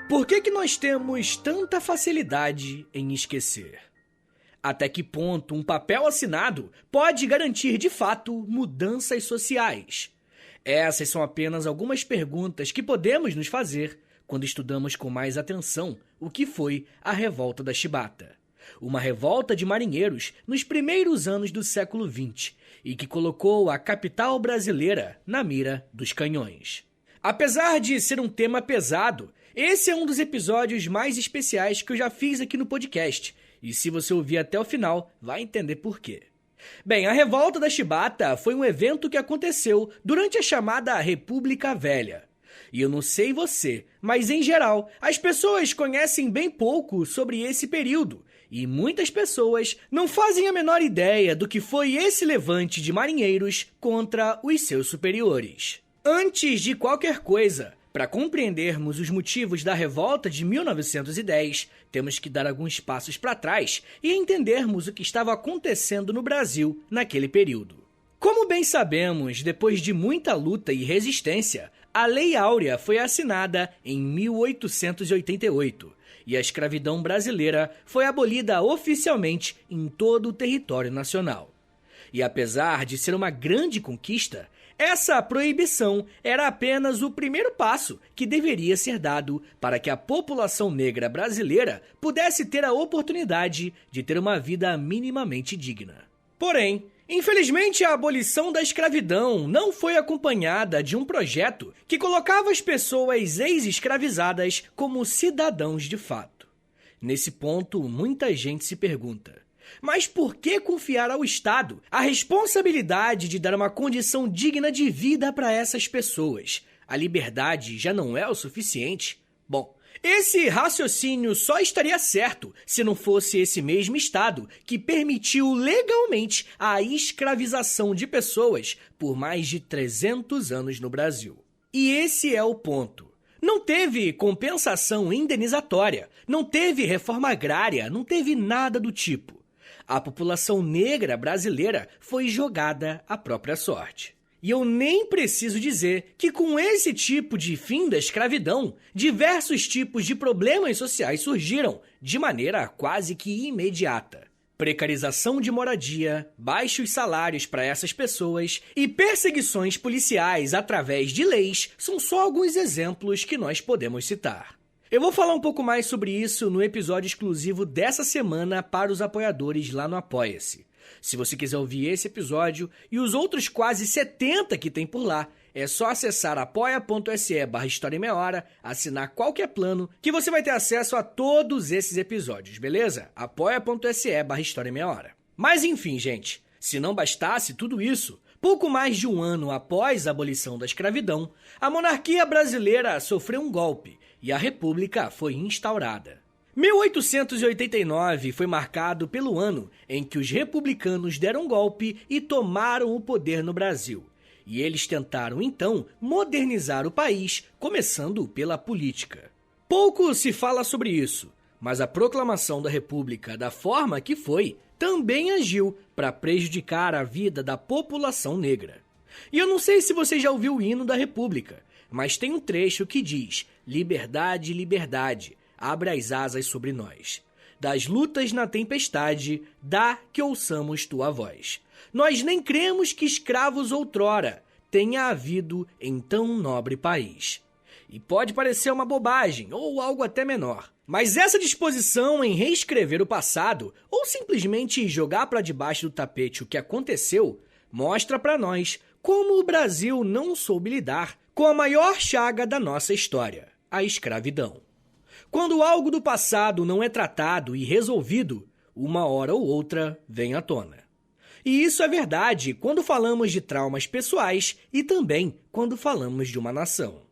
Por que nós temos tanta facilidade em esquecer? Até que ponto um papel assinado pode garantir de fato mudanças sociais? Essas são apenas algumas perguntas que podemos nos fazer quando estudamos com mais atenção o que foi a Revolta da Chibata. Uma revolta de marinheiros nos primeiros anos do século XX e que colocou a capital brasileira na mira dos canhões. Apesar de ser um tema pesado, esse é um dos episódios mais especiais que eu já fiz aqui no podcast, e se você ouvir até o final, vai entender por quê. Bem, a Revolta da Chibata foi um evento que aconteceu durante a chamada República Velha. E eu não sei você, mas em geral, as pessoas conhecem bem pouco sobre esse período, e muitas pessoas não fazem a menor ideia do que foi esse levante de marinheiros contra os seus superiores. Antes de qualquer coisa, para compreendermos os motivos da revolta de 1910, temos que dar alguns passos para trás e entendermos o que estava acontecendo no Brasil naquele período. Como bem sabemos, depois de muita luta e resistência, a Lei Áurea foi assinada em 1888 e a escravidão brasileira foi abolida oficialmente em todo o território nacional. E apesar de ser uma grande conquista, essa proibição era apenas o primeiro passo que deveria ser dado para que a população negra brasileira pudesse ter a oportunidade de ter uma vida minimamente digna. Porém, infelizmente, a abolição da escravidão não foi acompanhada de um projeto que colocava as pessoas ex-escravizadas como cidadãos de fato. Nesse ponto, muita gente se pergunta: mas por que confiar ao Estado a responsabilidade de dar uma condição digna de vida para essas pessoas? A liberdade já não é o suficiente? Bom, esse raciocínio só estaria certo se não fosse esse mesmo Estado que permitiu legalmente a escravização de pessoas por mais de 300 anos no Brasil. E esse é o ponto. Não teve compensação indenizatória, não teve reforma agrária, não teve nada do tipo. A população negra brasileira foi jogada à própria sorte. E eu nem preciso dizer que com esse tipo de fim da escravidão, diversos tipos de problemas sociais surgiram de maneira quase que imediata. Precarização de moradia, baixos salários para essas pessoas e perseguições policiais através de leis são só alguns exemplos que nós podemos citar. Eu vou falar um pouco mais sobre isso no episódio exclusivo dessa semana para os apoiadores lá no Apoia-se. Se você quiser ouvir esse episódio e os outros quase 70 que tem por lá, é só acessar apoia.se/História em Meia Hora, assinar qualquer plano, que você vai ter acesso a todos esses episódios, beleza? apoia.se/História em Meia Hora. Mas enfim, gente, se não bastasse tudo isso, pouco mais de um ano após a abolição da escravidão, a monarquia brasileira sofreu um golpe e a República foi instaurada. 1889 foi marcado pelo ano em que os republicanos deram golpe e tomaram o poder no Brasil. E eles tentaram, então, modernizar o país, começando pela política. Pouco se fala sobre isso, mas a proclamação da República, da forma que foi, também agiu para prejudicar a vida da população negra. E eu não sei se você já ouviu o hino da República, mas tem um trecho que diz: liberdade, liberdade, abre as asas sobre nós. Das lutas na tempestade, dá que ouçamos tua voz. Nós nem cremos que escravos outrora tenha havido em tão nobre país. E pode parecer uma bobagem ou algo até menor, mas essa disposição em reescrever o passado ou simplesmente jogar para debaixo do tapete o que aconteceu mostra para nós como o Brasil não soube lidar com a maior chaga da nossa história, a escravidão. Quando algo do passado não é tratado e resolvido, uma hora ou outra vem à tona. E isso é verdade quando falamos de traumas pessoais e também quando falamos de uma nação.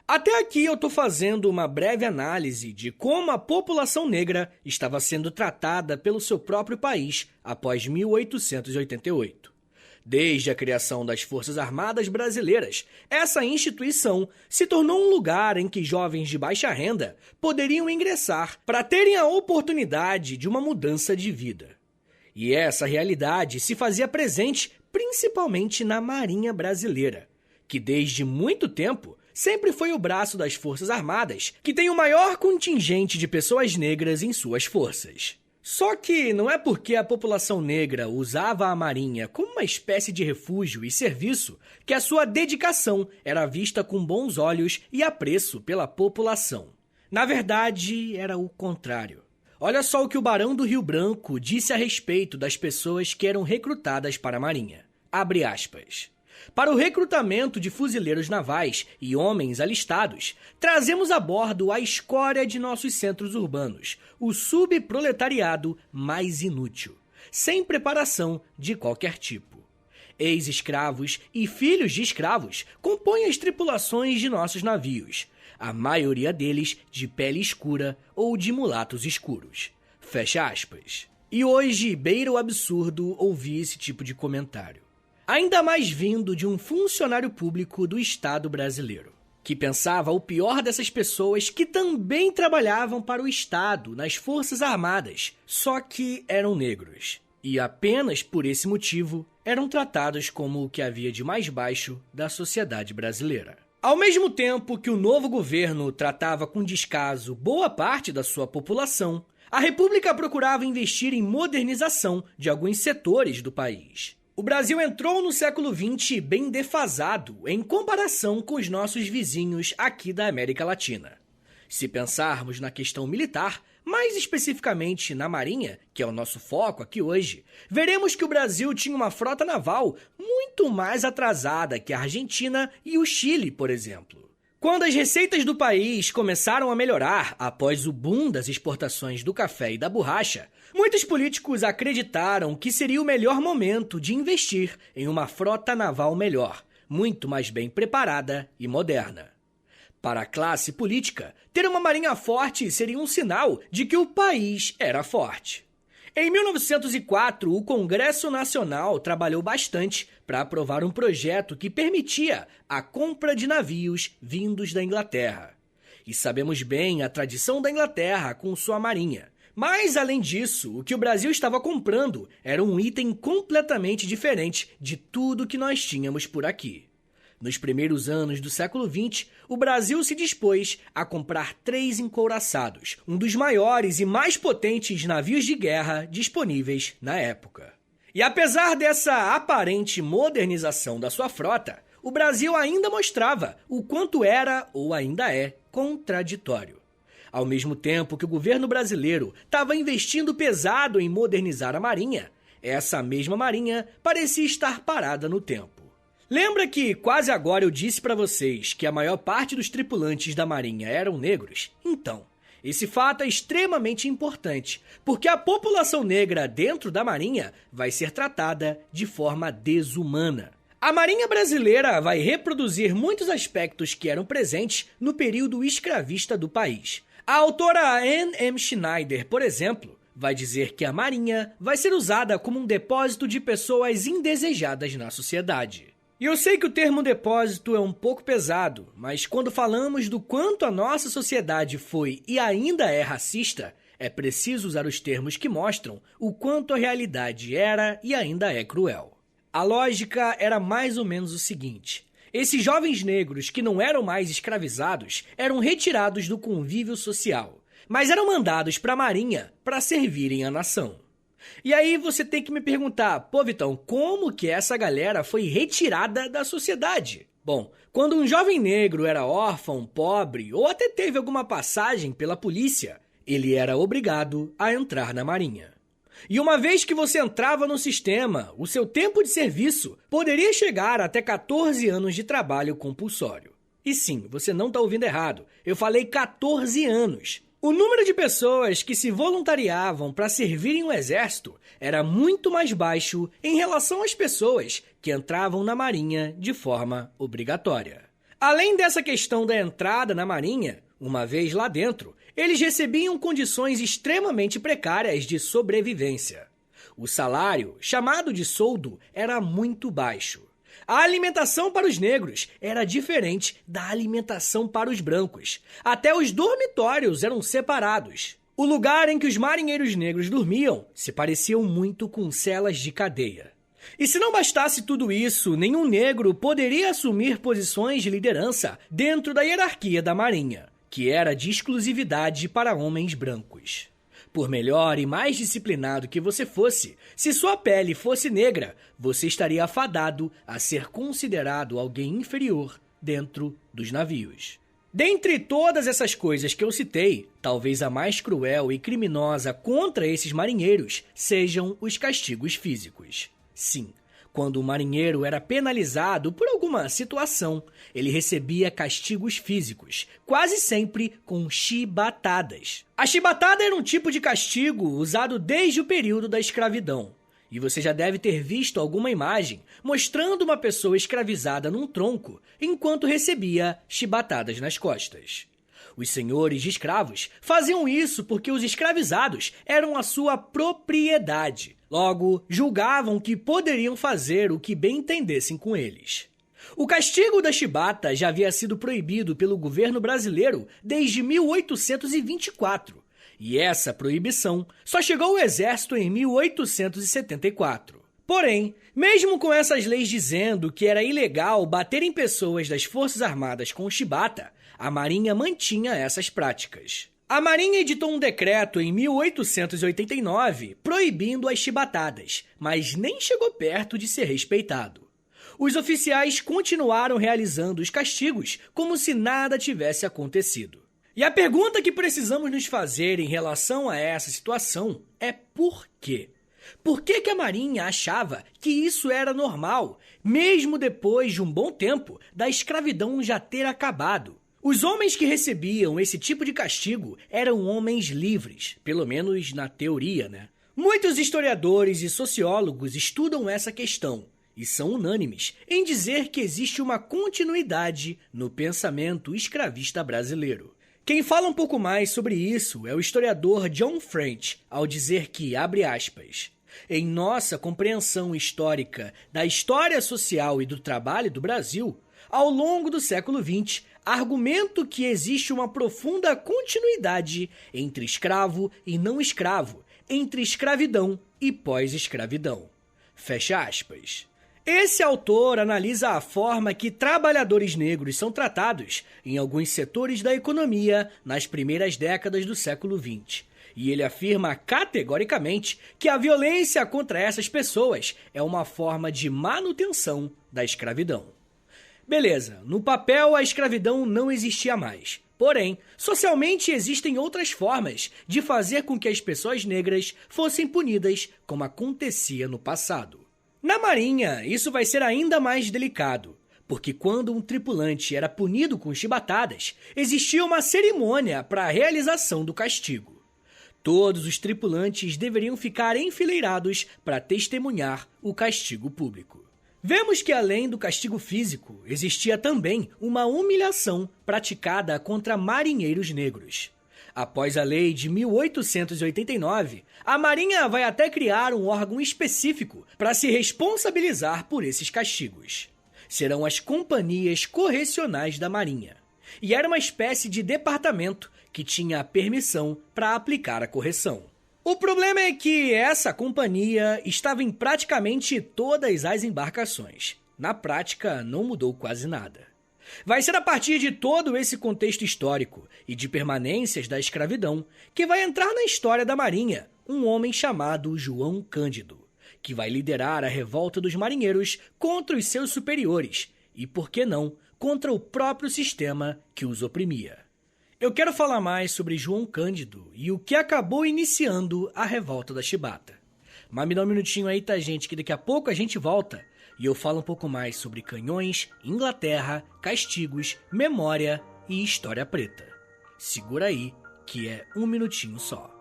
Até aqui eu estou fazendo uma breve análise de como a população negra estava sendo tratada pelo seu próprio país após 1888. Desde a criação das Forças Armadas Brasileiras, essa instituição se tornou um lugar em que jovens de baixa renda poderiam ingressar para terem a oportunidade de uma mudança de vida. E essa realidade se fazia presente principalmente na Marinha Brasileira, que desde muito tempo sempre foi o braço das Forças Armadas que tem o maior contingente de pessoas negras em suas forças. Só que não é porque a população negra usava a Marinha como uma espécie de refúgio e serviço que a sua dedicação era vista com bons olhos e apreço pela população. Na verdade, era o contrário. Olha só o que o Barão do Rio Branco disse a respeito das pessoas que eram recrutadas para a Marinha. Abre aspas. Para o recrutamento de fuzileiros navais e homens alistados, trazemos a bordo a escória de nossos centros urbanos, o subproletariado mais inútil, sem preparação de qualquer tipo. Ex-escravos e filhos de escravos compõem as tripulações de nossos navios, a maioria deles de pele escura ou de mulatos escuros. Fecha aspas. E hoje beira o absurdo ouvir esse tipo de comentário. Ainda mais vindo de um funcionário público do Estado brasileiro, que pensava o pior dessas pessoas que também trabalhavam para o Estado nas Forças Armadas, só que eram negros. E apenas por esse motivo eram tratados como o que havia de mais baixo da sociedade brasileira. Ao mesmo tempo que o novo governo tratava com descaso boa parte da sua população, a República procurava investir em modernização de alguns setores do país. O Brasil entrou no século XX bem defasado em comparação com os nossos vizinhos aqui da América Latina. Se pensarmos na questão militar, mais especificamente na Marinha, que é o nosso foco aqui hoje, veremos que o Brasil tinha uma frota naval muito mais atrasada que a Argentina e o Chile, por exemplo. Quando as receitas do país começaram a melhorar após o boom das exportações do café e da borracha, muitos políticos acreditaram que seria o melhor momento de investir em uma frota naval melhor, muito mais bem preparada e moderna. Para a classe política, ter uma marinha forte seria um sinal de que o país era forte. Em 1904, o Congresso Nacional trabalhou bastante para aprovar um projeto que permitia a compra de navios vindos da Inglaterra. E sabemos bem a tradição da Inglaterra com sua marinha. Mas, além disso, o que o Brasil estava comprando era um item completamente diferente de tudo que nós tínhamos por aqui. Nos primeiros anos do século XX, o Brasil se dispôs a comprar 3 encouraçados, um dos maiores e mais potentes navios de guerra disponíveis na época. E apesar dessa aparente modernização da sua frota, o Brasil ainda mostrava o quanto era, ou ainda é, contraditório. Ao mesmo tempo que o governo brasileiro estava investindo pesado em modernizar a Marinha, essa mesma Marinha parecia estar parada no tempo. Lembra que quase agora eu disse para vocês que a maior parte dos tripulantes da Marinha eram negros? Então, esse fato é extremamente importante, porque a população negra dentro da Marinha vai ser tratada de forma desumana. A Marinha brasileira vai reproduzir muitos aspectos que eram presentes no período escravista do país. A autora Anne M. Schneider, por exemplo, vai dizer que a Marinha vai ser usada como um depósito de pessoas indesejadas na sociedade. E eu sei que o termo depósito é um pouco pesado, mas quando falamos do quanto a nossa sociedade foi e ainda é racista, é preciso usar os termos que mostram o quanto a realidade era e ainda é cruel. A lógica era mais ou menos o seguinte: esses jovens negros que não eram mais escravizados eram retirados do convívio social, mas eram mandados para a Marinha para servirem a nação. E aí você tem que me perguntar, pô Vitão, como que essa galera foi retirada da sociedade? Bom, quando um jovem negro era órfão, pobre ou até teve alguma passagem pela polícia, ele era obrigado a entrar na Marinha. E uma vez que você entrava no sistema, o seu tempo de serviço poderia chegar até 14 anos de trabalho compulsório. E sim, você não está ouvindo errado, eu falei 14 anos. O número de pessoas que se voluntariavam para servirem o exército era muito mais baixo em relação às pessoas que entravam na Marinha de forma obrigatória. Além dessa questão da entrada na Marinha, uma vez lá dentro, eles recebiam condições extremamente precárias de sobrevivência. O salário, chamado de soldo, era muito baixo. A alimentação para os negros era diferente da alimentação para os brancos. Até os dormitórios eram separados. O lugar em que os marinheiros negros dormiam se pareciam muito com celas de cadeia. E se não bastasse tudo isso, nenhum negro poderia assumir posições de liderança dentro da hierarquia da Marinha, que era de exclusividade para homens brancos. Por melhor e mais disciplinado que você fosse, se sua pele fosse negra, você estaria afadado a ser considerado alguém inferior dentro dos navios. Dentre todas essas coisas que eu citei, talvez a mais cruel e criminosa contra esses marinheiros sejam os castigos físicos. Sim, quando o marinheiro era penalizado por alguma situação, ele recebia castigos físicos, quase sempre com chibatadas. A chibatada era um tipo de castigo usado desde o período da escravidão. E você já deve ter visto alguma imagem mostrando uma pessoa escravizada num tronco enquanto recebia chibatadas nas costas. Os senhores de escravos faziam isso porque os escravizados eram a sua propriedade. Logo, julgavam que poderiam fazer o que bem entendessem com eles. O castigo da chibata já havia sido proibido pelo governo brasileiro desde 1824. E essa proibição só chegou ao exército em 1874. Porém, mesmo com essas leis dizendo que era ilegal bater em pessoas das Forças Armadas com chibata, a Marinha mantinha essas práticas. A Marinha editou um decreto em 1889 proibindo as chibatadas, mas nem chegou perto de ser respeitado. Os oficiais continuaram realizando os castigos como se nada tivesse acontecido. E a pergunta que precisamos nos fazer em relação a essa situação é por quê? Por que a Marinha achava que isso era normal, mesmo depois de um bom tempo da escravidão já ter acabado? Os homens que recebiam esse tipo de castigo eram homens livres, pelo menos na teoria, né? Muitos historiadores e sociólogos estudam essa questão e são unânimes em dizer que existe uma continuidade no pensamento escravista brasileiro. Quem fala um pouco mais sobre isso é o historiador John French, ao dizer que, abre aspas, em nossa compreensão histórica da história social e do trabalho do Brasil, ao longo do século XX, argumento que existe uma profunda continuidade entre escravo e não escravo, entre escravidão e pós-escravidão. Fecha aspas. Esse autor analisa a forma que trabalhadores negros são tratados em alguns setores da economia nas primeiras décadas do século XX. E ele afirma categoricamente que a violência contra essas pessoas é uma forma de manutenção da escravidão. Beleza, no papel a escravidão não existia mais. Porém, socialmente existem outras formas de fazer com que as pessoas negras fossem punidas como acontecia no passado. Na Marinha, isso vai ser ainda mais delicado, porque quando um tripulante era punido com chibatadas, existia uma cerimônia para a realização do castigo. Todos os tripulantes deveriam ficar enfileirados para testemunhar o castigo público. Vemos que além do castigo físico, existia também uma humilhação praticada contra marinheiros negros. Após a lei de 1889, a Marinha vai até criar um órgão específico para se responsabilizar por esses castigos. Serão as companhias correcionais da Marinha. E era uma espécie de departamento que tinha a permissão para aplicar a correção. O problema é que essa companhia estava em praticamente todas as embarcações. Na prática, não mudou quase nada. Vai ser a partir de todo esse contexto histórico e de permanências da escravidão que vai entrar na história da Marinha um homem chamado João Cândido, que vai liderar a revolta dos marinheiros contra os seus superiores e, por que não, contra o próprio sistema que os oprimia. Eu quero falar mais sobre João Cândido e o que acabou iniciando a revolta da chibata. Mas me dá um minutinho aí, tá, gente, que daqui a pouco a gente volta e eu falo um pouco mais sobre canhões, Inglaterra, castigos, memória e história preta. Segura aí, que é um minutinho só.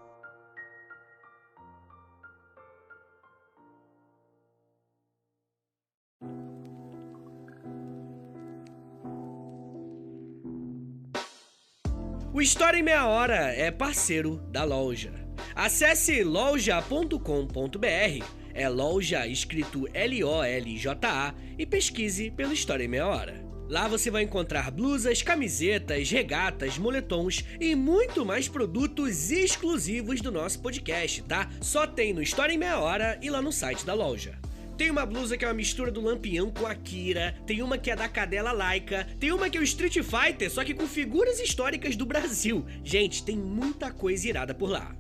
O História em Meia Hora é parceiro da loja. Acesse loja.com.br, é loja escrito LOLJA, e pesquise pelo História em Meia Hora. Lá você vai encontrar blusas, camisetas, regatas, moletons e muito mais produtos exclusivos do nosso podcast, tá? Só tem no História em Meia Hora e lá no site da loja. Tem uma blusa que é uma mistura do Lampião com a Kira, tem uma que é da Cadela Laika, tem uma que é o Street Fighter, só que com figuras históricas do Brasil. Gente, tem muita coisa irada por lá.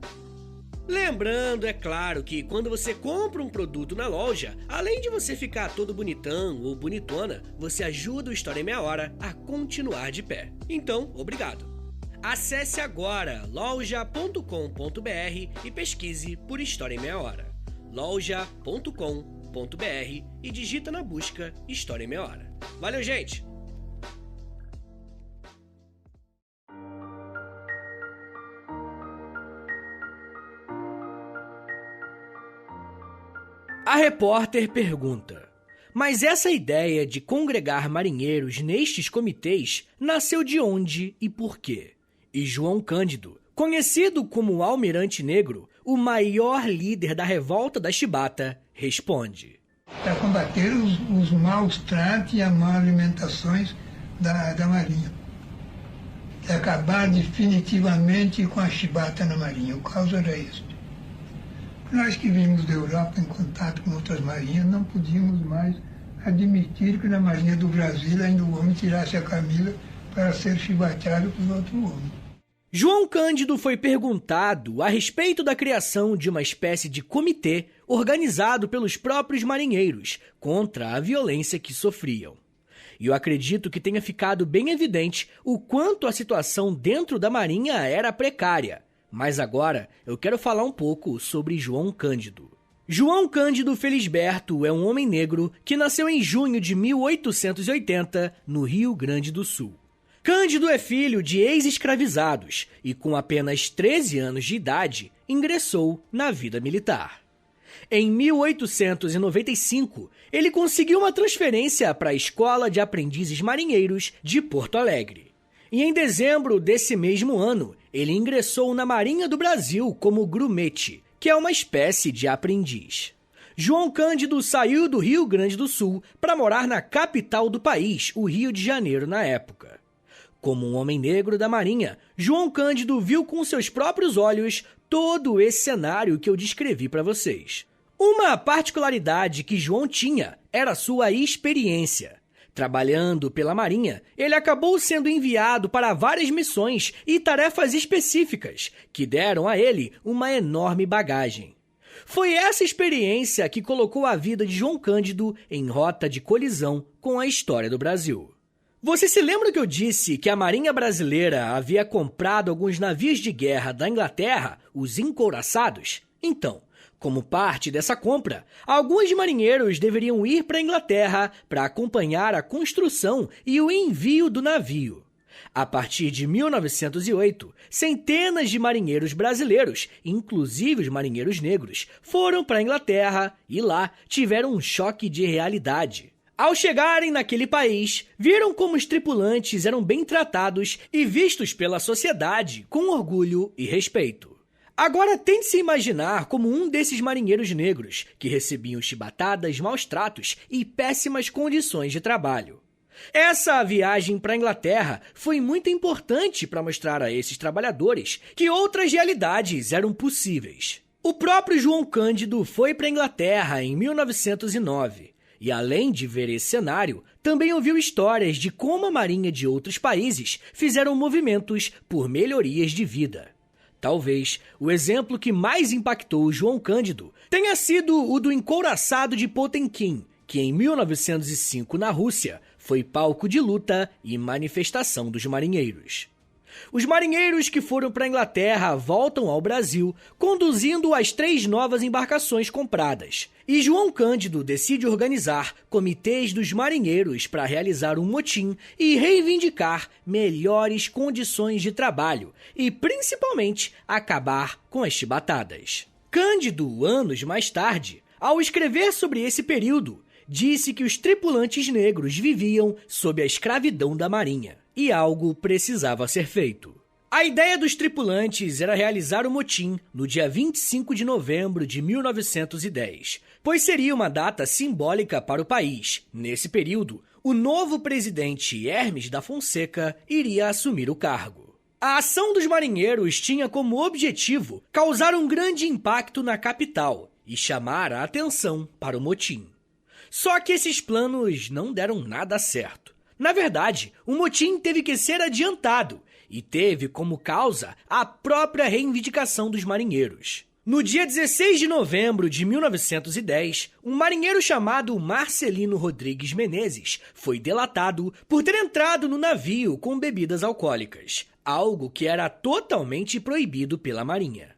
Lembrando, é claro, que quando você compra um produto na loja, além de você ficar todo bonitão ou bonitona, você ajuda o História em Meia Hora a continuar de pé. Então, obrigado. Acesse agora loja.com.br e pesquise por História em Meia Hora. loja.com.br e digita na busca História em Meia Hora. Valeu, gente! A repórter pergunta: mas essa ideia de congregar marinheiros nestes comitês nasceu de onde e por quê? E João Cândido, conhecido como Almirante Negro, o maior líder da revolta da Chibata, responde: para combater os maus tratos e as más alimentações da Marinha. E acabar definitivamente com a chibata na Marinha. O caso era esse. Nós que vimos da Europa em contato com outras marinhas, não podíamos mais admitir que na Marinha do Brasil ainda o homem tirasse a camisa para ser chibateado por outro homem. João Cândido foi perguntado a respeito da criação de uma espécie de comitê organizado pelos próprios marinheiros contra a violência que sofriam. E eu acredito que tenha ficado bem evidente o quanto a situação dentro da Marinha era precária. Mas agora eu quero falar um pouco sobre João Cândido. João Cândido Felisberto é um homem negro que nasceu em junho de 1880, no Rio Grande do Sul. Cândido é filho de ex-escravizados e, com apenas 13 anos de idade, ingressou na vida militar. Em 1895, ele conseguiu uma transferência para a Escola de Aprendizes Marinheiros de Porto Alegre. E em dezembro desse mesmo ano, ele ingressou na Marinha do Brasil como grumete, que é uma espécie de aprendiz. João Cândido saiu do Rio Grande do Sul para morar na capital do país, o Rio de Janeiro, na época. Como um homem negro da Marinha, João Cândido viu com seus próprios olhos todo esse cenário que eu descrevi para vocês. Uma particularidade que João tinha era sua experiência. Trabalhando pela Marinha, ele acabou sendo enviado para várias missões e tarefas específicas, que deram a ele uma enorme bagagem. Foi essa experiência que colocou a vida de João Cândido em rota de colisão com a história do Brasil. Você se lembra que eu disse que a Marinha Brasileira havia comprado alguns navios de guerra da Inglaterra, os encouraçados? Então, como parte dessa compra, alguns marinheiros deveriam ir para a Inglaterra para acompanhar a construção e o envio do navio. A partir de 1908, centenas de marinheiros brasileiros, inclusive os marinheiros negros, foram para a Inglaterra e lá tiveram um choque de realidade. Ao chegarem naquele país, viram como os tripulantes eram bem tratados e vistos pela sociedade com orgulho e respeito. Agora tente se imaginar como um desses marinheiros negros que recebiam chibatadas, maus tratos e péssimas condições de trabalho. Essa viagem para a Inglaterra foi muito importante para mostrar a esses trabalhadores que outras realidades eram possíveis. O próprio João Cândido foi para a Inglaterra em 1909 e, além de ver esse cenário, também ouviu histórias de como a marinha de outros países fizeram movimentos por melhorias de vida. Talvez o exemplo que mais impactou o João Cândido tenha sido o do encouraçado de Potemkin, que em 1905, na Rússia, foi palco de luta e manifestação dos marinheiros. Os marinheiros que foram para a Inglaterra voltam ao Brasil, conduzindo as 3 novas embarcações compradas. E João Cândido decide organizar comitês dos marinheiros para realizar um motim e reivindicar melhores condições de trabalho e, principalmente, acabar com as chibatadas. Cândido, anos mais tarde, ao escrever sobre esse período, disse que os tripulantes negros viviam sob a escravidão da Marinha e algo precisava ser feito. A ideia dos tripulantes era realizar o motim no dia 25 de novembro de 1910, pois seria uma data simbólica para o país. Nesse período, o novo presidente Hermes da Fonseca iria assumir o cargo. A ação dos marinheiros tinha como objetivo causar um grande impacto na capital e chamar a atenção para o motim. Só que esses planos não deram nada certo. Na verdade, o motim teve que ser adiantado e teve como causa a própria reivindicação dos marinheiros. No dia 16 de novembro de 1910, um marinheiro chamado Marcelino Rodrigues Menezes foi delatado por ter entrado no navio com bebidas alcoólicas, algo que era totalmente proibido pela Marinha.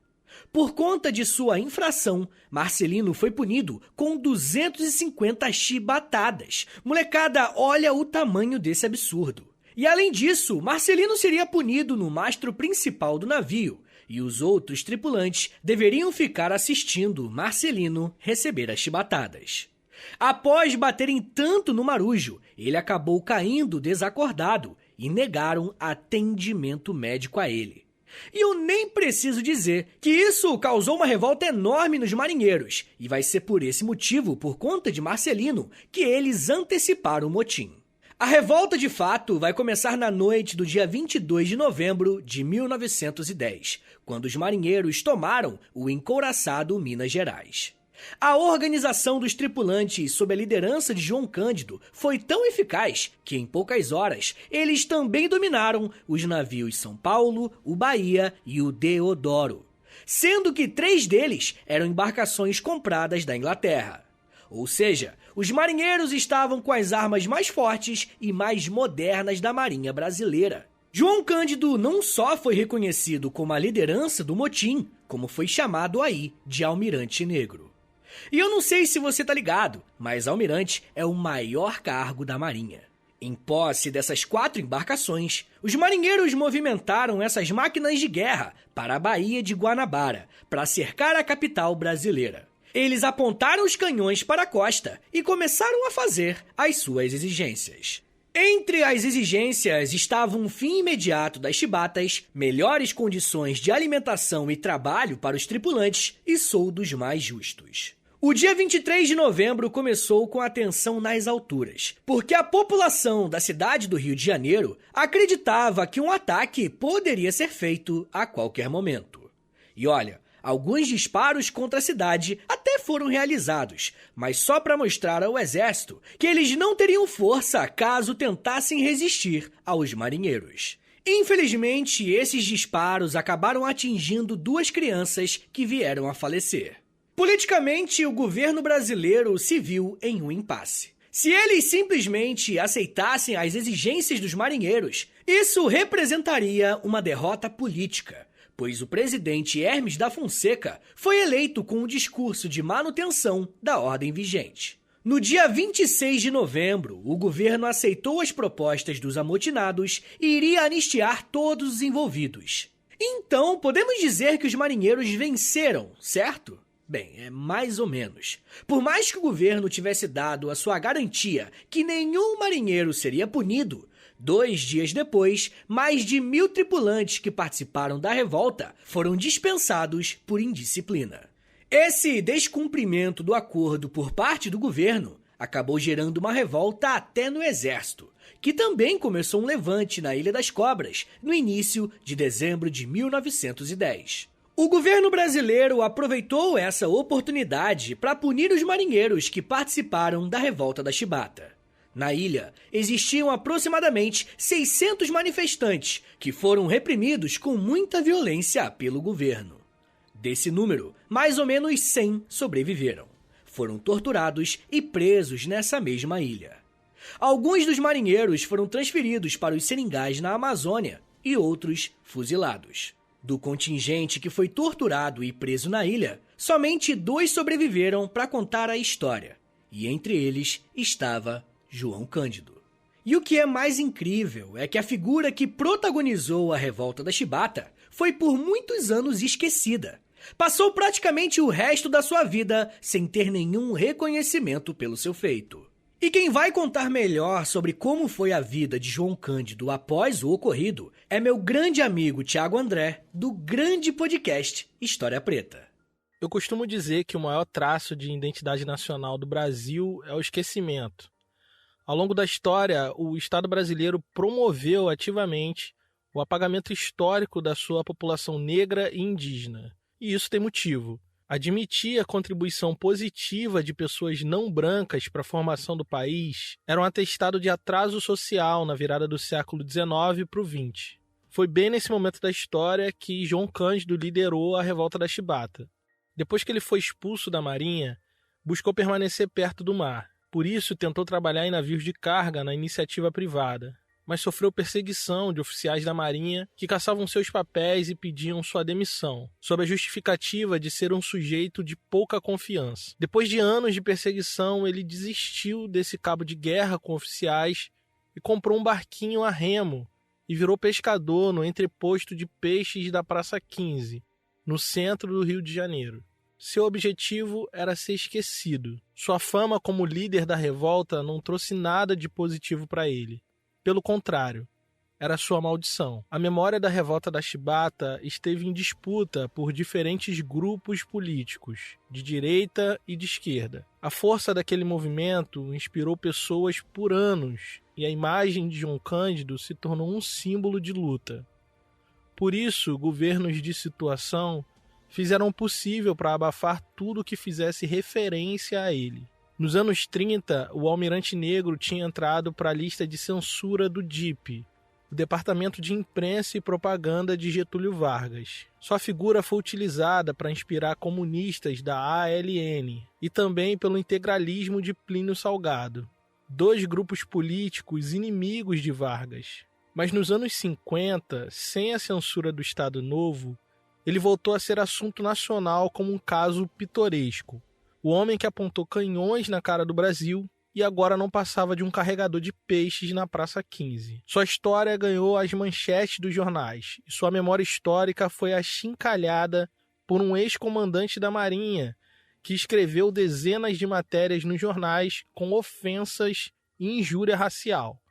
Por conta de sua infração, Marcelino foi punido com 250 chibatadas. Molecada, olha o tamanho desse absurdo. E além disso, Marcelino seria punido no mastro principal do navio, e os outros tripulantes deveriam ficar assistindo Marcelino receber as chibatadas. Após baterem tanto no marujo, ele acabou caindo desacordado e negaram atendimento médico a ele. E eu nem preciso dizer que isso causou uma revolta enorme nos marinheiros, e vai ser por esse motivo, por conta de Marcelino, que eles anteciparam o motim. A revolta, de fato, vai começar na noite do dia 22 de novembro de 1910, quando os marinheiros tomaram o encouraçado Minas Gerais. A organização dos tripulantes sob a liderança de João Cândido foi tão eficaz que, em poucas horas, eles também dominaram os navios São Paulo, o Bahia e o Deodoro, sendo que 3 deles eram embarcações compradas da Inglaterra. Ou seja, os marinheiros estavam com as armas mais fortes e mais modernas da Marinha brasileira. João Cândido não só foi reconhecido como a liderança do motim, como foi chamado aí de Almirante Negro. E eu não sei se você tá ligado, mas almirante é o maior cargo da Marinha. Em posse dessas 4 embarcações, os marinheiros movimentaram essas máquinas de guerra para a Baía de Guanabara, para cercar a capital brasileira. Eles apontaram os canhões para a costa e começaram a fazer as suas exigências. Entre as exigências estavam um fim imediato das chibatas, melhores condições de alimentação e trabalho para os tripulantes e soldos mais justos. O dia 23 de novembro começou com a tensão nas alturas, porque a população da cidade do Rio de Janeiro acreditava que um ataque poderia ser feito a qualquer momento. E olha, alguns disparos contra a cidade até foram realizados, mas só para mostrar ao exército que eles não teriam força caso tentassem resistir aos marinheiros. Infelizmente, esses disparos acabaram atingindo 2 crianças que vieram a falecer. Politicamente, o governo brasileiro se viu em um impasse. Se eles simplesmente aceitassem as exigências dos marinheiros, isso representaria uma derrota política, pois o presidente Hermes da Fonseca foi eleito com um discurso de manutenção da ordem vigente. No dia 26 de novembro, o governo aceitou as propostas dos amotinados e iria anistiar todos os envolvidos. Então, podemos dizer que os marinheiros venceram, certo? Bem, é mais ou menos. Por mais que o governo tivesse dado a sua garantia que nenhum marinheiro seria punido, 2 dias depois, mais de 1.000 tripulantes que participaram da revolta foram dispensados por indisciplina. Esse descumprimento do acordo por parte do governo acabou gerando uma revolta até no exército, que também começou um levante na Ilha das Cobras no início de dezembro de 1910. O governo brasileiro aproveitou essa oportunidade para punir os marinheiros que participaram da revolta da chibata. Na ilha, existiam aproximadamente 600 manifestantes que foram reprimidos com muita violência pelo governo. Desse número, mais ou menos 100 sobreviveram. Foram torturados e presos nessa mesma ilha. Alguns dos marinheiros foram transferidos para os seringais na Amazônia e outros fuzilados. Do contingente que foi torturado e preso na ilha, somente 2 sobreviveram para contar a história, e entre eles estava João Cândido. E o que é mais incrível é que a figura que protagonizou a revolta da chibata foi por muitos anos esquecida. Passou praticamente o resto da sua vida sem ter nenhum reconhecimento pelo seu feito. E quem vai contar melhor sobre como foi a vida de João Cândido após o ocorrido é meu grande amigo Tiago André, do grande podcast História Preta. Eu costumo dizer que o maior traço de identidade nacional do Brasil é o esquecimento. Ao longo da história, o Estado brasileiro promoveu ativamente o apagamento histórico da sua população negra e indígena. E isso tem motivo. Admitir a contribuição positiva de pessoas não brancas para a formação do país era um atestado de atraso social na virada do século XIX para o XX. Foi bem nesse momento da história que João Cândido liderou a revolta da Chibata. Depois que ele foi expulso da Marinha, buscou permanecer perto do mar. Por isso, tentou trabalhar em navios de carga na iniciativa privada, mas sofreu perseguição de oficiais da Marinha que caçavam seus papéis e pediam sua demissão, sob a justificativa de ser um sujeito de pouca confiança. Depois de anos de perseguição, ele desistiu desse cabo de guerra com oficiais e comprou um barquinho a remo e virou pescador no entreposto de peixes da Praça 15, no centro do Rio de Janeiro. Seu objetivo era ser esquecido. Sua fama como líder da revolta não trouxe nada de positivo para ele. Pelo contrário, era sua maldição. A memória da revolta da Chibata esteve em disputa por diferentes grupos políticos, de direita e de esquerda. A força daquele movimento inspirou pessoas por anos, e a imagem de João Cândido se tornou um símbolo de luta. Por isso, governos de situação fizeram o possível para abafar tudo que fizesse referência a ele. Nos anos 30, o Almirante Negro tinha entrado para a lista de censura do DIP, o Departamento de Imprensa e Propaganda de Getúlio Vargas. Sua figura foi utilizada para inspirar comunistas da ALN e também pelo integralismo de Plínio Salgado, dois grupos políticos inimigos de Vargas. Mas nos anos 50, sem a censura do Estado Novo, ele voltou a ser assunto nacional como um caso pitoresco. O homem que apontou canhões na cara do Brasil e agora não passava de um carregador de peixes na Praça 15. Sua história ganhou as manchetes dos jornais e sua memória histórica foi achincalhada por um ex-comandante da Marinha que escreveu dezenas de matérias nos jornais com ofensas e injúria racial.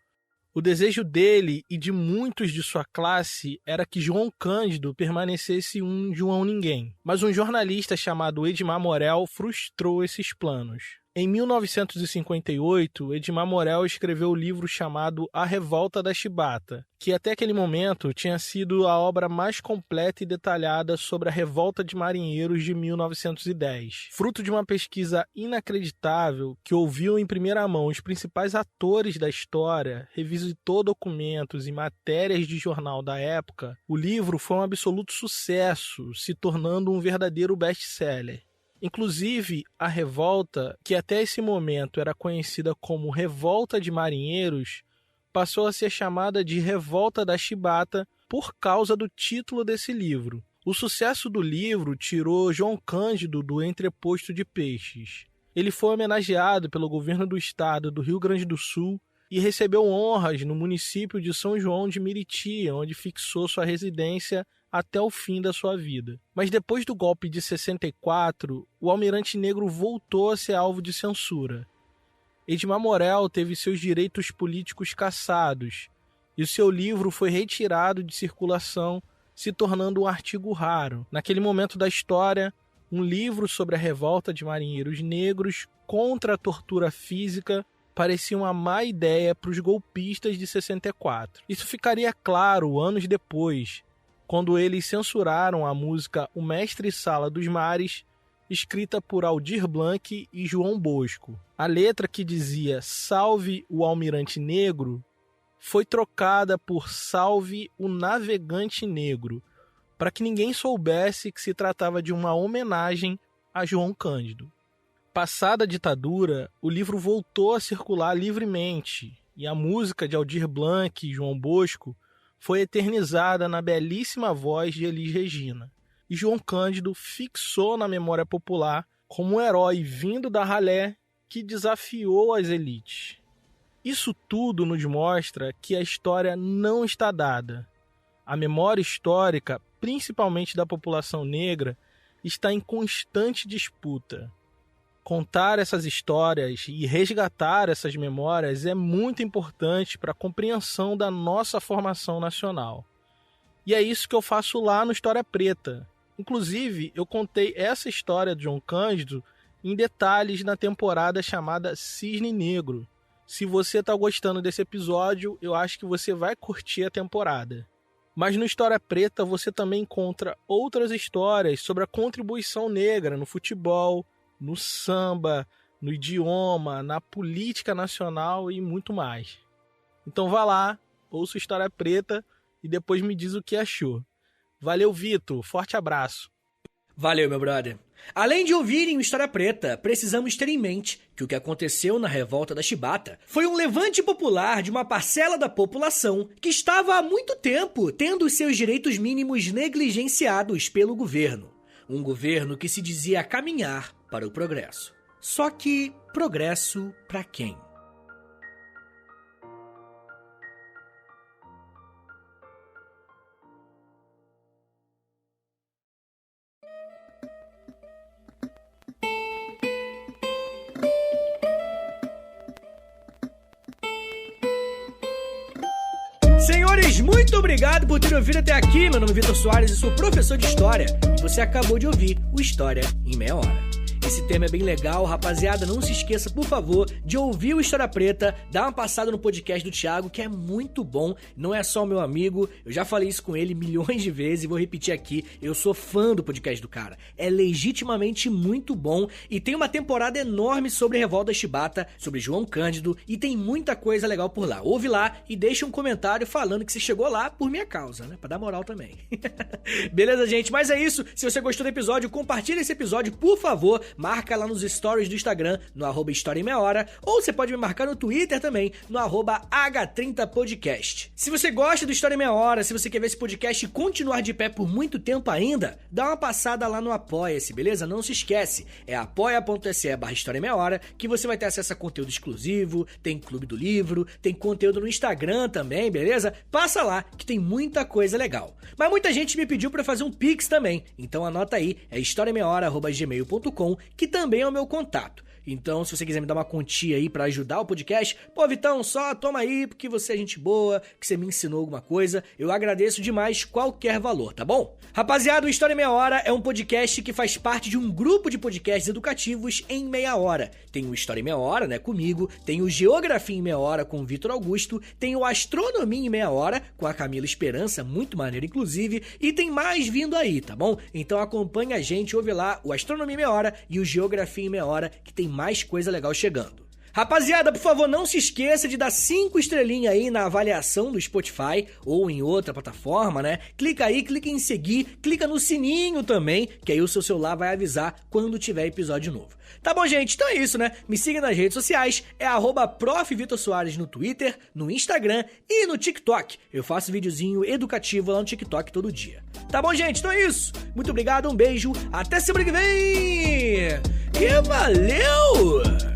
O desejo dele e de muitos de sua classe era que João Cândido permanecesse um João Ninguém, mas um jornalista chamado Edmar Morel frustrou esses planos. Em 1958, Edmar Morel escreveu o livro chamado A Revolta da Chibata, que até aquele momento tinha sido a obra mais completa e detalhada sobre a Revolta de Marinheiros de 1910. Fruto de uma pesquisa inacreditável que ouviu em primeira mão os principais atores da história, revisitou documentos e matérias de jornal da época, o livro foi um absoluto sucesso, se tornando um verdadeiro best-seller. Inclusive, a revolta, que até esse momento era conhecida como Revolta de Marinheiros, passou a ser chamada de Revolta da Chibata por causa do título desse livro. O sucesso do livro tirou João Cândido do entreposto de peixes. Ele foi homenageado pelo governo do estado do Rio Grande do Sul e recebeu honras no município de São João de Meriti, onde fixou sua residência até o fim da sua vida. Mas depois do golpe de 64, o Almirante Negro voltou a ser alvo de censura. Edmar Morel teve seus direitos políticos cassados e o seu livro foi retirado de circulação, se tornando um artigo raro. Naquele momento da história, um livro sobre a revolta de marinheiros negros contra a tortura física parecia uma má ideia para os golpistas de 64. Isso ficaria claro anos depois, quando eles censuraram a música O Mestre Sala dos Mares, escrita por Aldir Blanc e João Bosco. A letra, que dizia Salve o Almirante Negro, foi trocada por Salve o Navegante Negro, para que ninguém soubesse que se tratava de uma homenagem a João Cândido. Passada a ditadura, o livro voltou a circular livremente e a música de Aldir Blanc e João Bosco foi eternizada na belíssima voz de Elis Regina. E João Cândido fixou na memória popular como um herói vindo da ralé que desafiou as elites. Isso tudo nos mostra que a história não está dada. A memória histórica, principalmente da população negra, está em constante disputa. Contar essas histórias e resgatar essas memórias é muito importante para a compreensão da nossa formação nacional. E é isso que eu faço lá no História Preta. Inclusive, eu contei essa história de João Cândido em detalhes na temporada chamada Cisne Negro. Se você está gostando desse episódio, eu acho que você vai curtir a temporada. Mas no História Preta você também encontra outras histórias sobre a contribuição negra no futebol, no samba, no idioma, na política nacional e muito mais. Então vá lá, ouça História Preta e depois me diz o que achou. Valeu, Vitor. Forte abraço. Valeu, meu brother. Além de ouvirem o História Preta, precisamos ter em mente que o que aconteceu na Revolta da Chibata foi um levante popular de uma parcela da população que estava há muito tempo tendo os seus direitos mínimos negligenciados pelo governo. Um governo que se dizia caminhar para o progresso. Só que progresso para quem? Senhores, muito obrigado por terem ouvido até aqui. Meu nome é Vitor Soares e sou professor de História. E você acabou de ouvir o História em Meia Hora. Esse tema é bem legal, rapaziada, não se esqueça, por favor, de ouvir o História Preta, dá uma passada no podcast do Thiago, que é muito bom, não é só o meu amigo, eu já falei isso com ele milhões de vezes e vou repetir aqui, eu sou fã do podcast do cara, é legitimamente muito bom e tem uma temporada enorme sobre Revolta da Chibata, sobre João Cândido e tem muita coisa legal por lá. Ouve lá e deixa um comentário falando que você chegou lá por minha causa, né, pra dar moral também. Beleza, gente? Mas é isso, se você gostou do episódio, compartilha esse episódio, por favor. Marca lá nos stories do Instagram, no @História em Meia Hora, ou você pode me marcar no Twitter também, no @H30podcast. Se você gosta do História em Meia Hora, se você quer ver esse podcast continuar de pé por muito tempo ainda, dá uma passada lá no Apoia-se, beleza? Não se esquece, é apoia.se/História em Meia Hora, que você vai ter acesso a conteúdo exclusivo, tem Clube do Livro, tem conteúdo no Instagram também, beleza? Passa lá, que tem muita coisa legal. Mas muita gente me pediu pra fazer um Pix também, então anota aí, é historiameiahora@gmail.com, que também é o meu contato. Então, se você quiser me dar uma quantia aí pra ajudar o podcast, pô, Vitão, só toma aí, porque você é gente boa, que você me ensinou alguma coisa, eu agradeço demais qualquer valor, tá bom? Rapaziada, o História em Meia Hora é um podcast que faz parte de um grupo de podcasts educativos em meia hora. Tem o História em Meia Hora, né, comigo, tem o Geografia em Meia Hora com o Vitor Augusto, tem o Astronomia em Meia Hora com a Camila Esperança, muito maneiro inclusive, e tem mais vindo aí, tá bom? Então acompanha a gente, ouve lá o Astronomia em Meia Hora e o Geografia em Meia Hora, que tem mais coisa legal chegando. Rapaziada, por favor, não se esqueça de dar 5 estrelinhas aí na avaliação do Spotify ou em outra plataforma, né? Clica aí, clica em seguir, clica no sininho também, que aí o seu celular vai avisar quando tiver episódio novo. Tá bom, gente? Então é isso, né? Me siga nas redes sociais, é @Prof. Vitor Soares no Twitter, no Instagram e no TikTok. Eu faço videozinho educativo lá no TikTok todo dia. Tá bom, gente? Então é isso. Muito obrigado, um beijo, até semana que vem! E valeu!